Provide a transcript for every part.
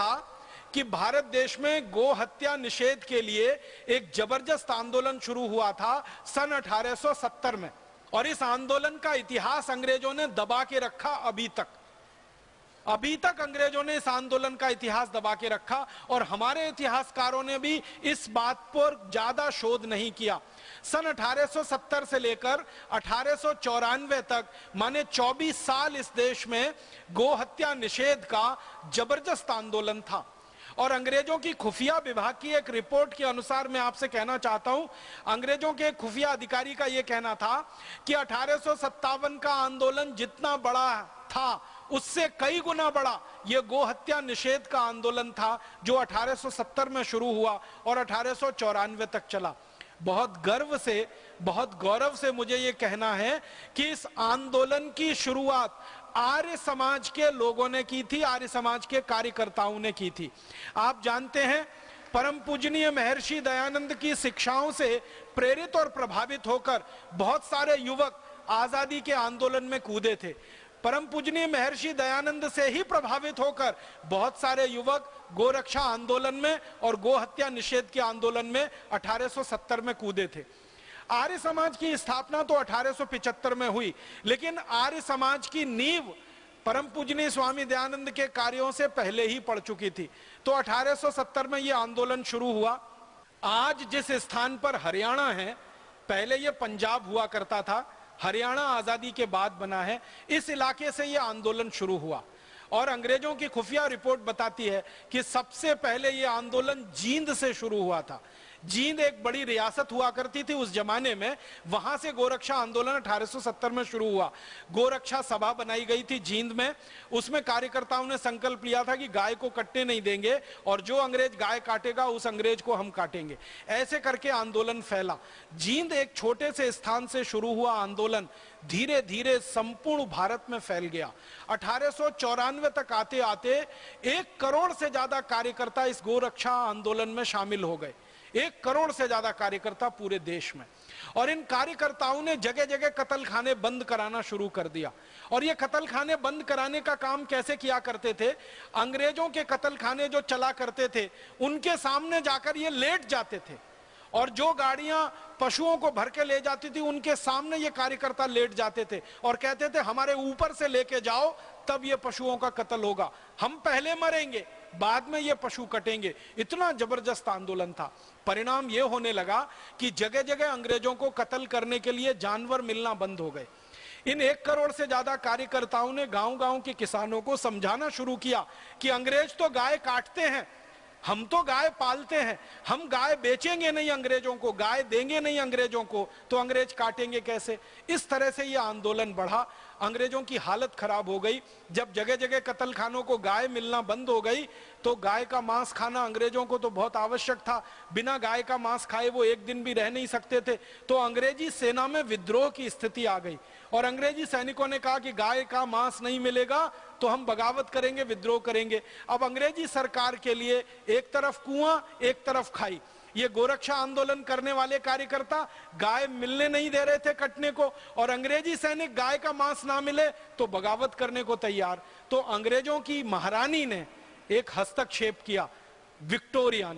था कि भारत देश में गो हत्या निषेध के लिए एक जबरदस्त आंदोलन शुरू हुआ था सन 1870 में, और इस आंदोलन का इतिहास अंग्रेजों ने दबा के रखा। अभी तक अंग्रेजों ने इस आंदोलन का इतिहास दबा के रखा, और हमारे इतिहासकारों ने भी इस बात पर ज्यादा शोध नहीं किया। सन 1870 से लेकर 1894 तक, माने 24 साल इस देश में गो हत्या निषेध का जबरदस्त आंदोलन था। और अंग्रेजों की खुफिया विभाग की एक रिपोर्ट के अनुसार मैं आपसे कहना चाहता हूं, अंग्रेजों के खुफिया अधिकारी का यह कहना था कि 1857 का आंदोलन जितना बड़ा था उससे कई गुना बड़ा यह गो हत्या निषेध का आंदोलन था, जो 1870 में शुरू हुआ और 1894 तक चला। बहुत गौरव से मुझे यह कहना है कि इस आंदोलन की शुरुआत आर्य समाज के लोगों ने की थी, आर्य समाज के कार्यकर्ताओं ने की थी। आप जानते हैं, परम पूजनीय महर्षि दयानंद की शिक्षाओं से प्रेरित और प्रभावित होकर बहुत सारे युवक आजादी के आंदोलन में कूदे थे। परम पूजनीय महर्षि दयानंद से ही प्रभावित होकर बहुत सारे युवक गोरक्षा आंदोलन में और गो हत्या निषेध के आंदोलन में 1870 में कूदे थे। आर्य समाज की स्थापना तो 1875 में हुई, लेकिन आर्य समाज की नींव परम पूजनीय स्वामी दयानंद के कार्यों से पहले ही पड़ चुकी थी। तो 1870 में यह आंदोलन शुरू हुआ। आज जिस स्थान पर हरियाणा है, पहले यह पंजाब हुआ करता था, हरियाणा आजादी के बाद बना है। इस इलाके से यह आंदोलन शुरू हुआ, और अंग्रेजों की खुफिया रिपोर्ट बताती है कि सबसे पहले यह आंदोलन जींद से शुरू हुआ था। जींद एक बड़ी रियासत हुआ करती थी उस जमाने में, वहां से गोरक्षा आंदोलन 1870 में शुरू हुआ। गोरक्षा सभा बनाई गई थी जींद में, उसमें कार्यकर्ताओं ने संकल्प लिया था कि गाय को कटने नहीं देंगे, और जो अंग्रेज गाय काटेगा उस अंग्रेज को हम काटेंगे। ऐसे करके आंदोलन फैला। जींद एक छोटे से स्थान से शुरू हुआ आंदोलन धीरे धीरे संपूर्ण भारत में फैल गया। 1894 तक आते आते 1 करोड़ से ज्यादा कार्यकर्ता इस गोरक्षा आंदोलन में शामिल हो गए। 1 करोड़ से ज्यादा कार्यकर्ता पूरे देश में। और इन कार्यकर्ताओं ने जगह जगह कत्ल खाने बंद कराना शुरू कर दिया। और ये कत्ल खाने बंद कराने का काम कैसे किया करते थे? अंग्रेजों के कत्ल खाने जो चला करते थे, उनके सामने जाकर ये लेट जाते थे, और जो गाड़ियां पशुओं को भर के ले जाती थी उनके सामने ये कार्यकर्ता लेट जाते थे और कहते थे हमारे ऊपर से लेके जाओ, तब ये पशुओं का कत्ल होगा, हम पहले मरेंगे बाद में ये पशु कटेंगे। इतना जबरदस्त आंदोलन था। परिणाम ये होने लगा कि जगह जगह अंग्रेजों को कत्ल करने के लिए जानवर मिलना बंद हो गए। इन 1 करोड़ से ज्यादा कार्यकर्ताओं ने गांव-गांव के किसानों को समझाना शुरू किया कि अंग्रेज तो गाय काटते हैं, हम तो गाय पालते हैं, हम गाय बेचेंगे नहीं अंग्रेजों को, गाय देंगे नहीं अंग्रेजों को, तो अंग्रेज काटेंगे कैसे? इस तरह से यह आंदोलन बढ़ा। अंग्रेजों की हालत खराब हो गई। जब जगह जगह कत्ल खानों को गाय मिलना बंद हो गई, तो गाय का मांस खाना अंग्रेजों को तो बहुत आवश्यक था। बिना गाय का मांस खाए वो एक दिन भी रह नहीं सकते थे। तो अंग्रेजी सेना में विद्रोह की स्थिति आ गई, और अंग्रेजी सैनिकों ने कहा कि गाय का मांस नहीं मिलेगा तो हम बगावत करेंगे, विद्रोह करेंगे। अब अंग्रेजी सरकार के लिए एक तरफ कुआं, एक तरफ खाई। ये गोरक्षा आंदोलन करने वाले कार्यकर्ता गाय मिलने नहीं दे रहे थे कटने को, और अंग्रेजी सैनिक गाय का मांस ना मिले तो बगावत करने को तैयार। तो अंग्रेजों की महारानी ने एक हस्तक्षेप किया, विक्टोरिया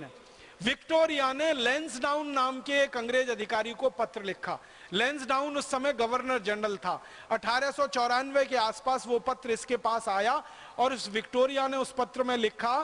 ने लैंसडाउन नाम के एक अंग्रेज अधिकारी को पत्र लिखा। लैंसडाउन उस समय गवर्नर जनरल था। 1894 के आसपास वो पत्र इसके पास आया, और इस विक्टोरिया ने उस पत्र में लिखा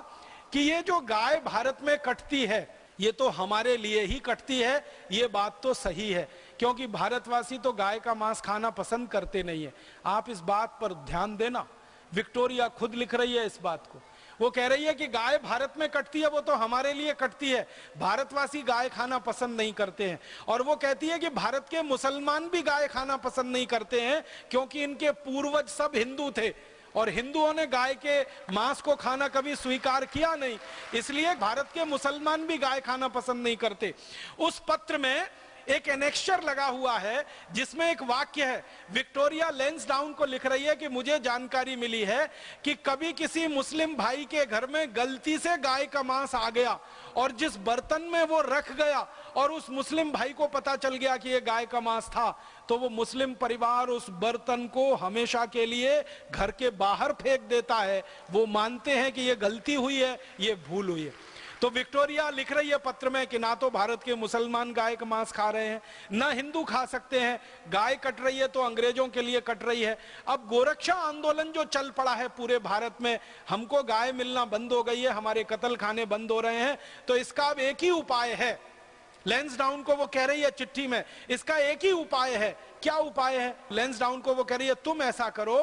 कि ये जो गाय भारत में कटती है, ये तो हमारे लिए ही कटती है, ये बात तो सही है, क्योंकि भारतवासी तो गाय का मांस खाना पसंद करते नहीं है। आप इस बात पर ध्यान देना। विक्टोरिया खुद लिख रही है इस बात को। वो कह रही है कि गाय भारत में कटती है, वो तो हमारे लिए कटती है, भारतवासी गाय खाना पसंद नहीं करते हैं। और वो कहती है कि भारत के मुसलमान भी गाय खाना पसंद नहीं करते हैं, क्योंकि इनके पूर्वज सब हिंदू थे, और हिंदुओं ने गाय के मांस को खाना कभी स्वीकार किया नहीं, इसलिए भारत के मुसलमान भी गाय खाना पसंद नहीं करते। उस पत्र में एक एनेक्स्चर लगा हुआ है जिसमें एक वाक्य है। विक्टोरिया लैंसडाउन को लिख रही है कि मुझे जानकारी मिली है कि कभी किसी मुस्लिम भाई के घर में गलती से गाय का मांस आ गया और जिस बर्तन में वो रख गया और उस मुस्लिम भाई को पता चल गया कि ये गाय का मांस था, तो वो मुस्लिम परिवार उस बर्तन को हमेशा के लिए घर के बाहर फेंक देता है। वो मानते हैं कि ये गलती हुई है, ये भूल हुई है। तो विक्टोरिया लिख रही है पत्र में कि ना तो भारत के मुसलमान गाय का मांस खा रहे हैं, ना हिंदू खा सकते हैं। गाय कट रही है तो अंग्रेजों के लिए कट रही है। अब गोरक्षा आंदोलन जो चल पड़ा है पूरे भारत में, हमको गाय मिलना बंद हो गई है, हमारे कत्ल खाने बंद हो रहे हैं, तो इसका अब एक ही उपाय है। लैंसडाउन को वो कह रही है चिट्ठी में, इसका एक ही उपाय है। क्या उपाय है? लैंसडाउन को वो कह रही है तुम ऐसा करो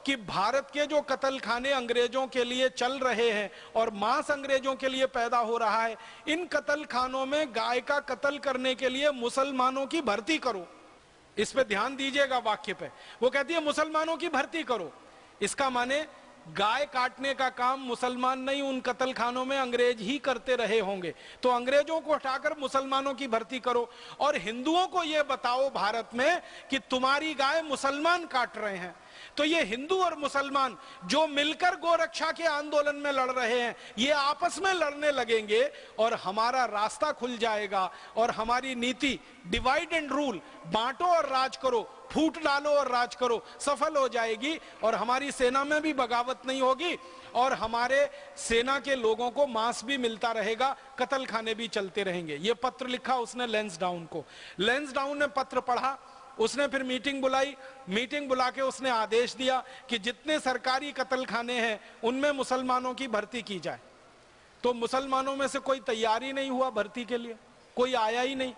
कि भारत के जो कत्ल खाने अंग्रेजों के लिए चल रहे हैं और मांस अंग्रेजों के लिए पैदा हो रहा है, इन कत्ल खानों में गाय का कत्ल करने के लिए मुसलमानों की भर्ती करो। इस पे ध्यान दीजिएगा वाक्य पे। वो कहती है मुसलमानों की भर्ती करो। इसका माने गाय काटने का काम मुसलमान नहीं, उन कत्ल खानों में अंग्रेज ही करते रहे होंगे। तो अंग्रेजों को हटाकर मुसलमानों की भर्ती करो और हिंदुओं को यह बताओ भारत में कि तुम्हारी गाय मुसलमान काट रहे हैं। तो ये हिंदू और मुसलमान जो मिलकर गोरक्षा के आंदोलन में लड़ रहे हैं, ये आपस में लड़ने लगेंगे और हमारा रास्ता खुल जाएगा और हमारी नीति डिवाइड एंड रूल, बांटो और राज करो, फूट डालो और राज करो, सफल हो जाएगी। और हमारी सेना में भी बगावत नहीं होगी और हमारे सेना के लोगों को मांस भी मिलता रहेगा, कत्ल खाने भी चलते रहेंगे। ये पत्र लिखा उसने लैंसडाउन को। लैंसडाउन ने पत्र पढ़ा, उसने फिर मीटिंग बुलाई। मीटिंग बुला के उसने आदेश दिया कि जितने सरकारी कत्ल खाने हैं उनमें मुसलमानों की भर्ती की जाए। तो मुसलमानों में से कोई तैयारी नहीं हुआ भर्ती के लिए, कोई आया ही नहीं।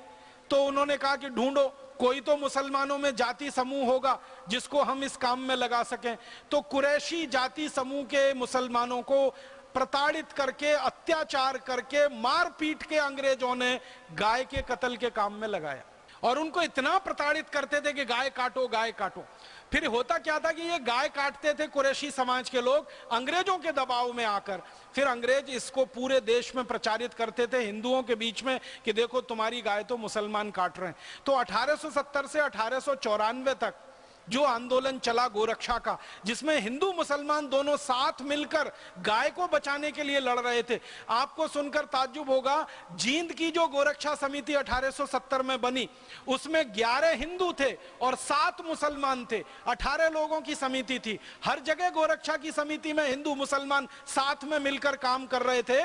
तो उन्होंने कहा कि ढूंढो, कोई तो मुसलमानों में जाति समूह होगा जिसको हम इस काम में लगा सकें। तो कुरैशी जाति समूह के मुसलमानों को प्रताड़ित करके, अत्याचार करके, मार पीट के अंग्रेजों ने गाय के कत्ल के काम में लगाया और उनको इतना प्रताड़ित करते थे कि गाय काटो, गाय काटो। फिर होता क्या था कि ये गाय काटते थे कुरैशी समाज के लोग अंग्रेजों के दबाव में आकर। फिर अंग्रेज इसको पूरे देश में प्रचारित करते थे हिंदुओं के बीच में कि देखो तुम्हारी गाय तो मुसलमान काट रहे हैं। तो 1870 से 1894 तक जो आंदोलन चला गोरक्षा का, जिसमें हिंदू मुसलमान दोनों साथ मिलकर गाय को बचाने के लिए लड़ रहे थे। आपको सुनकर ताज्जुब होगा, जींद की जो गोरक्षा समिति 1870 में बनी, उसमें 11 हिंदू थे और 7 मुसलमान थे। 18 लोगों की समिति थी। हर जगह गोरक्षा की समिति में हिंदू मुसलमान साथ में मिलकर काम कर रहे थे।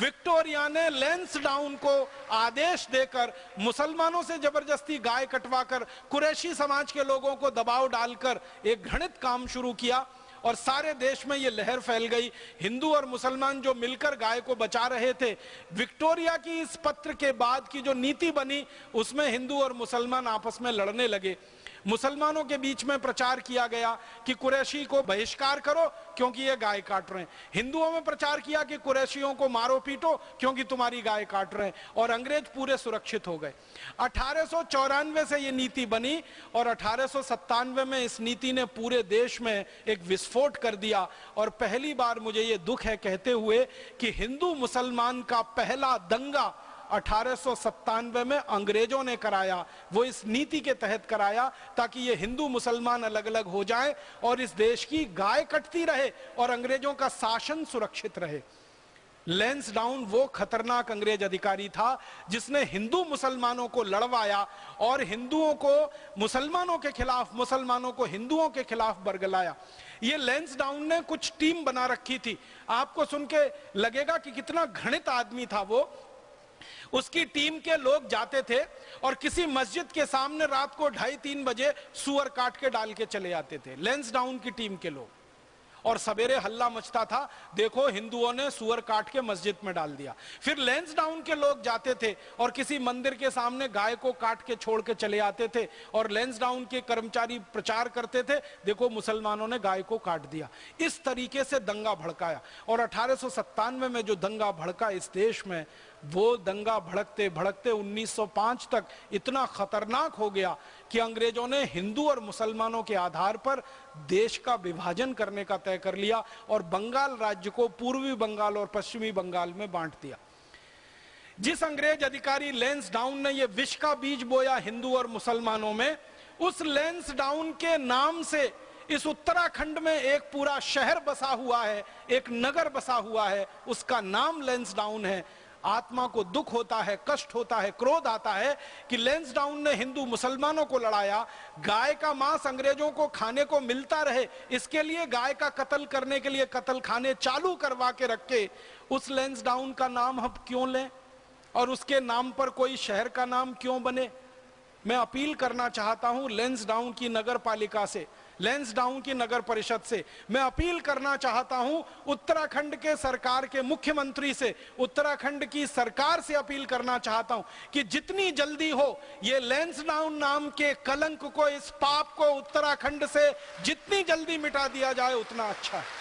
विक्टोरिया ने लैंसडाउन को आदेश देकर मुसलमानों से जबरदस्ती गाय कटवाकर कुरैशी समाज के लोगों को दबाव डालकर एक घृणित काम शुरू किया और सारे देश में यह लहर फैल गई। हिंदू और मुसलमान जो मिलकर गाय को बचा रहे थे, विक्टोरिया की इस पत्र के बाद की जो नीति बनी उसमें हिंदू और मुसलमान आपस में लड़ने लगे। मुसलमानों के बीच में प्रचार किया गया कि कुरैशी को बहिष्कार करो क्योंकि ये गाय काट रहे हैं। हिंदुओं में प्रचार किया कि कुरैशियों को मारो पीटो क्योंकि तुम्हारी गाय काट रहे हैं, और अंग्रेज पूरे सुरक्षित हो गए। 1894 से ये नीति बनी और 1897 में इस नीति ने पूरे देश में एक विस्फोट कर दिया। और पहली बार मुझे ये दुख है कहते हुए कि हिंदू मुसलमान का पहला दंगा 1897 में अंग्रेजों ने कराया। वो इस नीति के तहत कराया ताकि ये हिंदू मुसलमान अलग अलग हो जाएं और इस देश की गाय कटती रहे और अंग्रेजों का शासन सुरक्षित रहे। लैंसडाउन वो खतरनाक अंग्रेज अधिकारी था जिसने हिंदू मुसलमानों को लड़वाया और हिंदुओं को मुसलमानों के खिलाफ, मुसलमानों को हिंदुओं के खिलाफ बरगलाया। ये लैंसडाउन ने कुछ टीम बना रखी थी। आपको सुन के लगेगा कि कितना घृणित आदमी था वो। उसकी टीम के लोग जाते थे और किसी मस्जिद के सामने रात को 2:30-3 बजे सुअर काट के डाल के चले आते थे, लैंसडाउन की टीम के लोग। और सवेरे हल्ला मचता था, देखो हिंदुओं ने सुअर काट के मस्जिद में डाल दिया। फिर लैंसडाउन के लोग जाते थे और किसी मंदिर के सामने गाय को काट के छोड़ के चले आते थे और लैंसडाउन के कर्मचारी प्रचार करते थे, देखो मुसलमानों ने गाय को काट दिया। इस तरीके से दंगा भड़काया और 1897 में जो दंगा भड़का इस देश में, वो दंगा भड़कते भड़कते 1905 तक इतना खतरनाक हो गया कि अंग्रेजों ने हिंदू और मुसलमानों के आधार पर देश का विभाजन करने का तय कर लिया और बंगाल राज्य को पूर्वी बंगाल और पश्चिमी बंगाल में बांट दिया। जिस अंग्रेज अधिकारी लैंसडाउन ने ये विष का बीज बोया हिंदू और मुसलमानों में, उस लैंसडाउन के नाम से इस उत्तराखंड में एक पूरा शहर बसा हुआ है, एक नगर बसा हुआ है, उसका नाम लैंसडाउन है। आत्मा को दुख होता है, कष्ट होता है, क्रोध आता है कि लैंसडाउन ने हिंदू मुसलमानों को लड़ाया, गाय का मांस अंग्रेजों को खाने को मिलता रहे, इसके लिए गाय का कत्ल करने के लिए कत्ल खाने चालू करवा के रखे। उस लैंसडाउन का नाम हम क्यों लें और उसके नाम पर कोई शहर का नाम क्यों बने? मैं अपील करना चाहता हूं लैंसडाउन की नगर पालिका से, लैंसडाउन की नगर परिषद से, मैं अपील करना चाहता हूं उत्तराखंड के सरकार के मुख्यमंत्री से, उत्तराखंड की सरकार से अपील करना चाहता हूं कि जितनी जल्दी हो ये लैंसडाउन नाम के कलंक को, इस पाप को उत्तराखंड से जितनी जल्दी मिटा दिया जाए उतना अच्छा है।